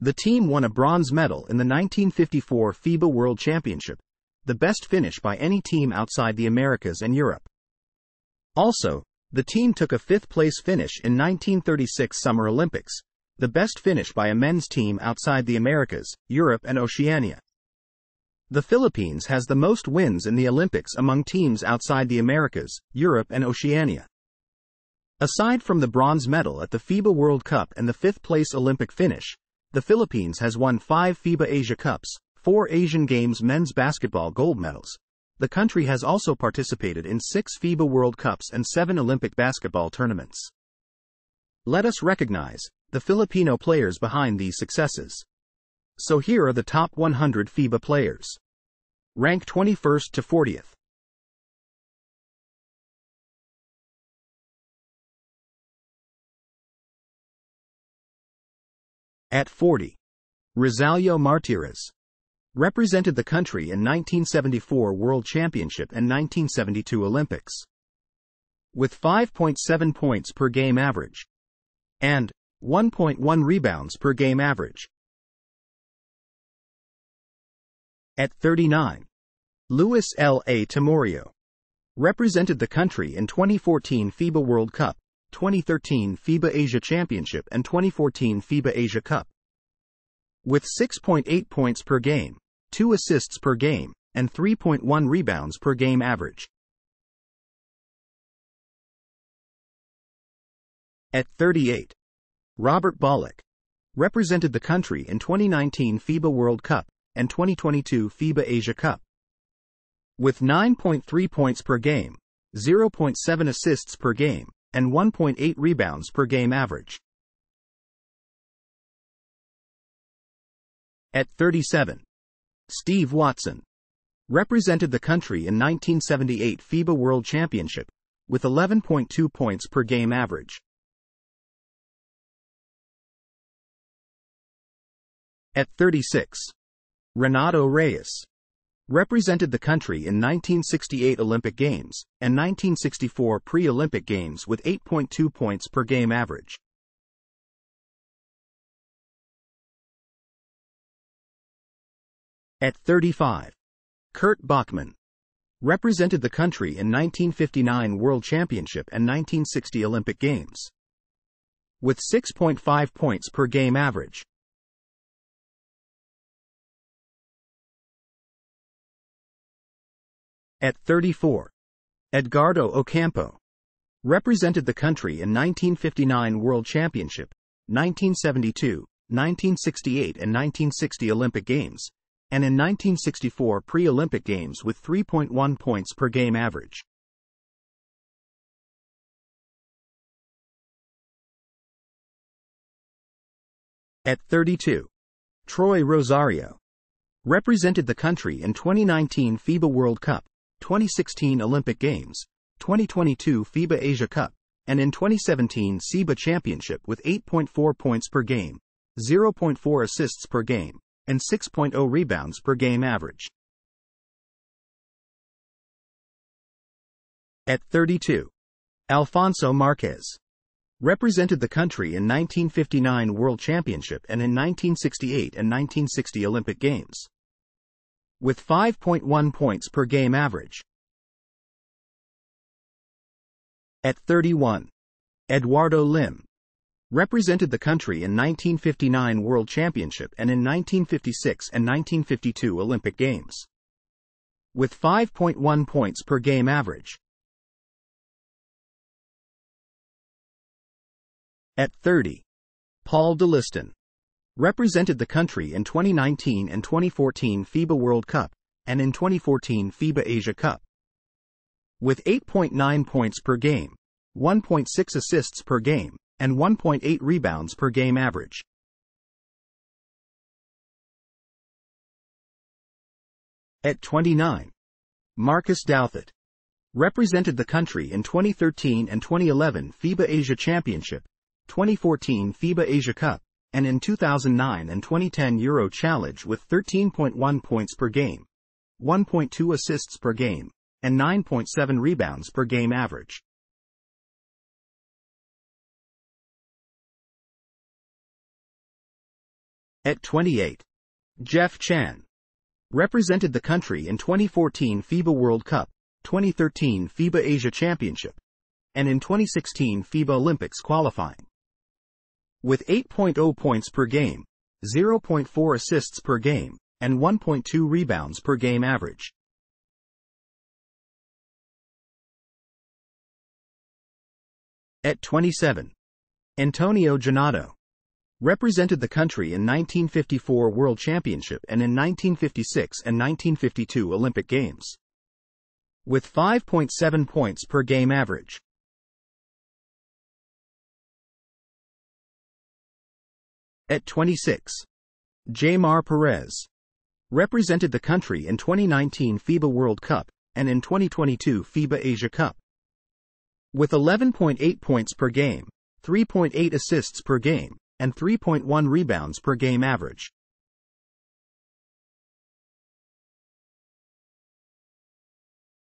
The team won a bronze medal in the 1954 FIBA World Championship, the best finish by any team outside the Americas and Europe. Also, the team took a fifth-place finish in 1936 Summer Olympics, the best finish by a men's team outside the Americas, Europe and Oceania. The Philippines has the most wins in the Olympics among teams outside the Americas, Europe and Oceania. Aside from the bronze medal at the FIBA World Cup and the fifth-place Olympic finish, the Philippines has won 5 FIBA Asia Cups, 4 Asian Games men's basketball gold medals. The country has also participated in 6 FIBA World Cups and 7 Olympic basketball tournaments. Let us recognize the Filipino players behind these successes. So here are the top 100 FIBA players. Rank 21st to 40th. At 40. Rosario Martinez. Represented the country in 1974 World Championship and 1972 Olympics. With 5.7 points per game average. And 1.1 rebounds per game average. At 39. Luis L.A. Temorio. Represented the country in 2014 FIBA World Cup, 2013 FIBA Asia Championship and 2014 FIBA Asia Cup. With 6.8 points per game, 2 assists per game, and 3.1 rebounds per game average. At 38. Robert Bolick. Represented the country in 2019 FIBA World Cup and 2022 FIBA Asia Cup. With 9.3 points per game, 0.7 assists per game, and 1.8 rebounds per game average. At 37. Steve Watson. Represented the country in 1978 FIBA World Championship, with 11.2 points per game average. At 36. Renato Reyes. Represented the country in 1968 Olympic Games and 1964 pre-Olympic Games with 8.2 points per game average. At 35. Kurt Bachmann. Represented the country in 1959 World Championship and 1960 Olympic Games. With 6.5 points per game average. At 34. Edgardo Ocampo. Represented the country in 1959 World Championship, 1972, 1968 and 1960 Olympic Games, and in 1964 pre-Olympic Games with 3.1 points per game average. At 32. Troy Rosario. Represented the country in 2019 FIBA World Cup, 2016 Olympic Games, 2022 FIBA Asia Cup, and in 2017 FIBA Championship with 8.4 points per game, 0.4 assists per game, and 6.0 rebounds per game average. At 32. Alfonso Marquez. Represented the country in 1959 World Championship and in 1968 and 1960 Olympic Games. With 5.1 points per game average. At 31. Eduardo Lim. Represented the country in 1959 World Championship and in 1956 and 1952 Olympic Games. With 5.1 points per game average. At 30. Paul Deliston. Represented the country in 2019 and 2014 FIBA World Cup, and in 2014 FIBA Asia Cup. With 8.9 points per game, 1.6 assists per game, and 1.8 rebounds per game average. At 29. Marcus Douthit. Represented the country in 2013 and 2011 FIBA Asia Championship, 2014 FIBA Asia Cup, and in 2009 and 2010 Euro Challenge with 13.1 points per game, 1.2 assists per game, and 9.7 rebounds per game average. At 28. Jeff Chan. Represented the country in 2014 FIBA World Cup, 2013 FIBA Asia Championship, and in 2016 FIBA Olympics qualifying. With 8.0 points per game, 0.4 assists per game, and 1.2 rebounds per game average. At 27. Antonio Gennaro. Represented the country in 1954 World Championship and in 1956 and 1952 Olympic Games. With 5.7 points per game average. At 26. Jaymar Perez. Represented the country in 2019 FIBA World Cup and in 2022 FIBA Asia Cup. With 11.8 points per game, 3.8 assists per game, and 3.1 rebounds per game average.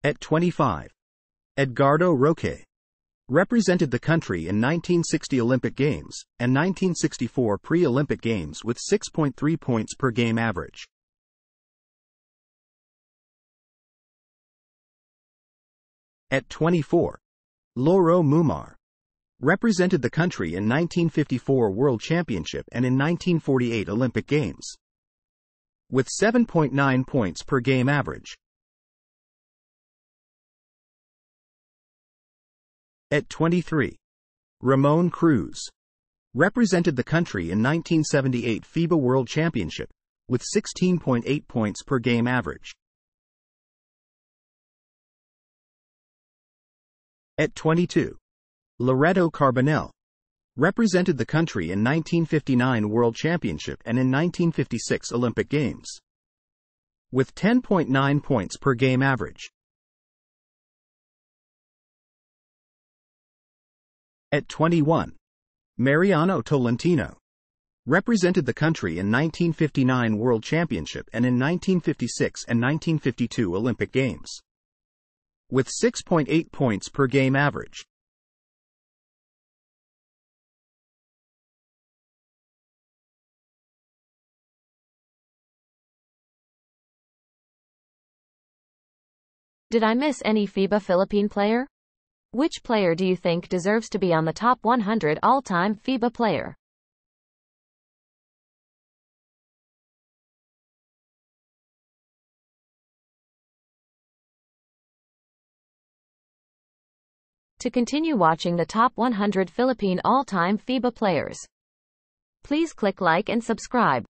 At 25. Edgardo Roque. Represented the country in 1960 Olympic Games and 1964 pre-Olympic Games with 6.3 points per game average. At 24. Loro Mumar. Represented the country in 1954 World Championship and in 1948 Olympic Games. With 7.9 points per game average. At 23. Ramon Cruz. Represented the country in 1978 FIBA World Championship, with 16.8 points per game average. At 22. Loreto Carbonell. Represented the country in 1959 World Championship and in 1956 Olympic Games. With 10.9 points per game average. At 21. Mariano Tolentino. Represented the country in 1959 World Championship and in 1956 and 1952 Olympic Games. With 6.8 points per game average. Did I miss any FIBA Philippine player? Which player do you think deserves to be on the top 100 all-time FIBA player? To continue watching the top 100 Philippine all-time FIBA players, please click like and subscribe.